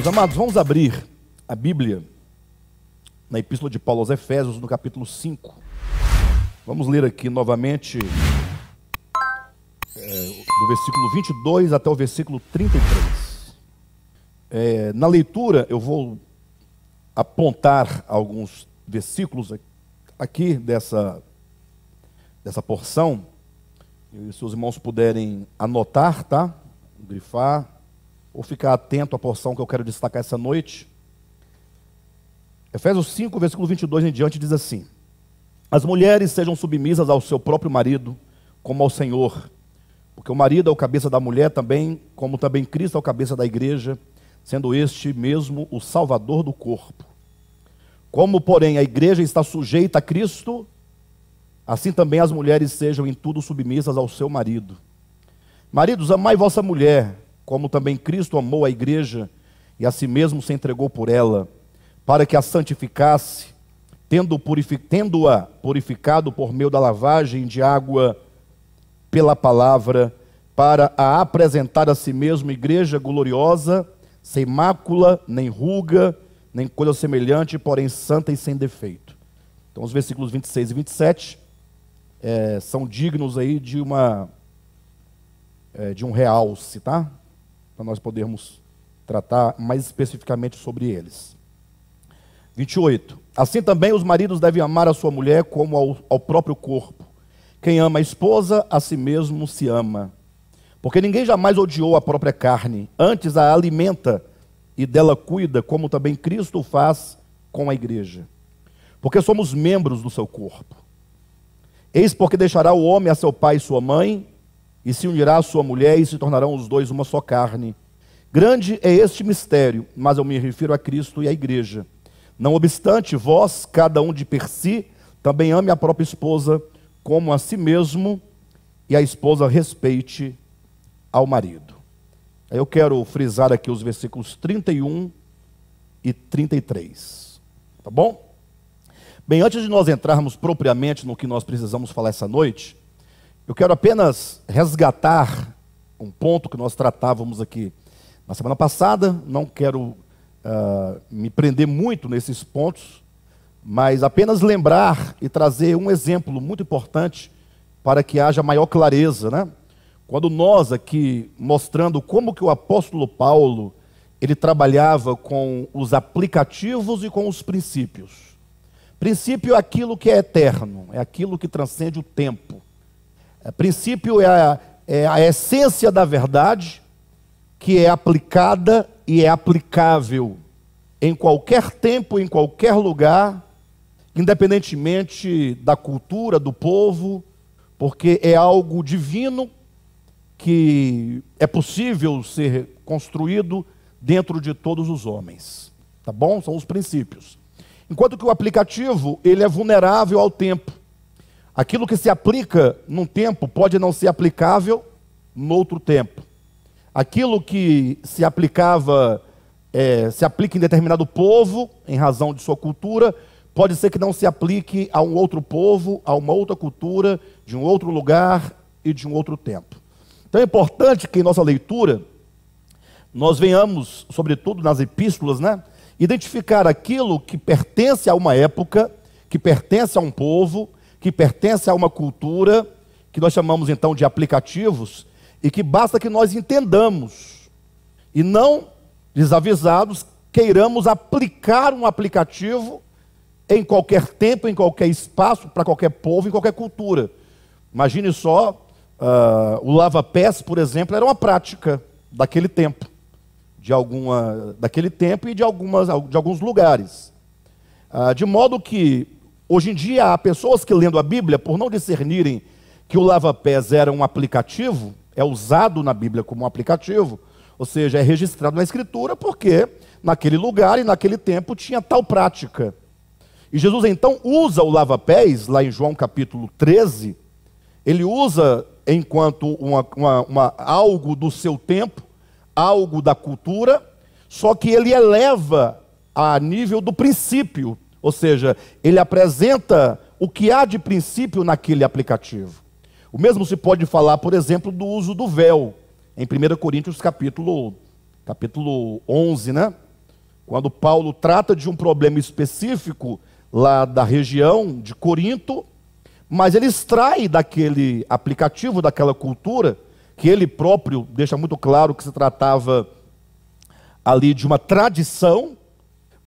Meus amados, vamos abrir a Bíblia na Epístola de Paulo aos Efésios, no capítulo 5. Vamos ler aqui novamente do versículo 22 até o versículo 33. Na leitura, eu vou apontar alguns versículos aqui dessa porção. E se os irmãos puderem anotar, tá? Grifar, ou ficar atento à porção que eu quero destacar essa noite. Efésios 5, versículo 22 em diante diz assim: as mulheres sejam submissas ao seu próprio marido, como ao Senhor, porque o marido é o cabeça da mulher também, como também Cristo é o cabeça da igreja, sendo este mesmo o Salvador do corpo. Como, porém, a igreja está sujeita a Cristo, assim também as mulheres sejam em tudo submissas ao seu marido. Maridos, amai vossa mulher, como também Cristo amou a igreja e a si mesmo se entregou por ela, para que a santificasse, tendo-a purificado por meio da lavagem de água pela palavra, para a apresentar a si mesmo igreja gloriosa, sem mácula, nem ruga, nem coisa semelhante, porém santa e sem defeito. Então os versículos 26 e 27 são dignos aí de um realce, tá? Para nós podermos tratar mais especificamente sobre eles. 28. Assim também os maridos devem amar a sua mulher como ao próprio corpo. Quem ama a esposa, a si mesmo se ama. Porque ninguém jamais odiou a própria carne, antes a alimenta e dela cuida, como também Cristo o faz com a igreja. Porque somos membros do seu corpo. Eis porque deixará o homem a seu pai e sua mãe, e se unirá à sua mulher, e se tornarão os dois uma só carne. Grande é este mistério, mas eu me refiro a Cristo e à igreja. Não obstante, vós, cada um de per si, também ame a própria esposa como a si mesmo, e a esposa respeite ao marido. Eu quero frisar aqui os versículos 31 e 33. Tá bom? Bem, antes de nós entrarmos propriamente no que nós precisamos falar essa noite, eu quero apenas resgatar um ponto que nós tratávamos aqui na semana passada. Não quero me prender muito nesses pontos, mas apenas lembrar e trazer um exemplo muito importante para que haja maior clareza, né? Quando nós aqui, mostrando como que o apóstolo Paulo, ele trabalhava com os aplicativos e com os princípios. Princípio é aquilo que é eterno, é aquilo que transcende o tempo. Princípio é a essência da verdade, que é aplicada e é aplicável em qualquer tempo, em qualquer lugar, independentemente da cultura, do povo, porque é algo divino que é possível ser construído dentro de todos os homens. Tá bom? São os princípios. Enquanto que o aplicativo, ele é vulnerável ao tempo. Aquilo que se aplica num tempo pode não ser aplicável no outro tempo. Aquilo que se aplicava, se aplica em determinado povo, em razão de sua cultura, pode ser que não se aplique a um outro povo, a uma outra cultura, de um outro lugar e de um outro tempo. Então é importante que em nossa leitura, nós venhamos, sobretudo nas epístolas, né, identificar aquilo que pertence a uma época, que pertence a um povo, que pertence a uma cultura, que nós chamamos então de aplicativos, e que basta que nós entendamos, e não, desavisados, queiramos aplicar um aplicativo em qualquer tempo, em qualquer espaço, para qualquer povo, em qualquer cultura. Imagine só, o lava-pés, por exemplo, era uma prática daquele tempo, daquele tempo e de alguns lugares. De modo que, hoje em dia, há pessoas que, lendo a Bíblia, por não discernirem que o lava-pés era um aplicativo, é usado na Bíblia como um aplicativo, ou seja, é registrado na Escritura, porque naquele lugar e naquele tempo tinha tal prática. E Jesus então usa o lava-pés, lá em João capítulo 13, ele usa enquanto algo do seu tempo, algo da cultura, só que ele eleva a nível do princípio, ou seja, ele apresenta o que há de princípio naquele aplicativo. O mesmo se pode falar, por exemplo, do uso do véu, em 1 Coríntios capítulo 11, né? quando Paulo trata de um problema específico lá da região de Corinto, mas ele extrai daquele aplicativo, daquela cultura, que ele próprio deixa muito claro que se tratava ali de uma tradição,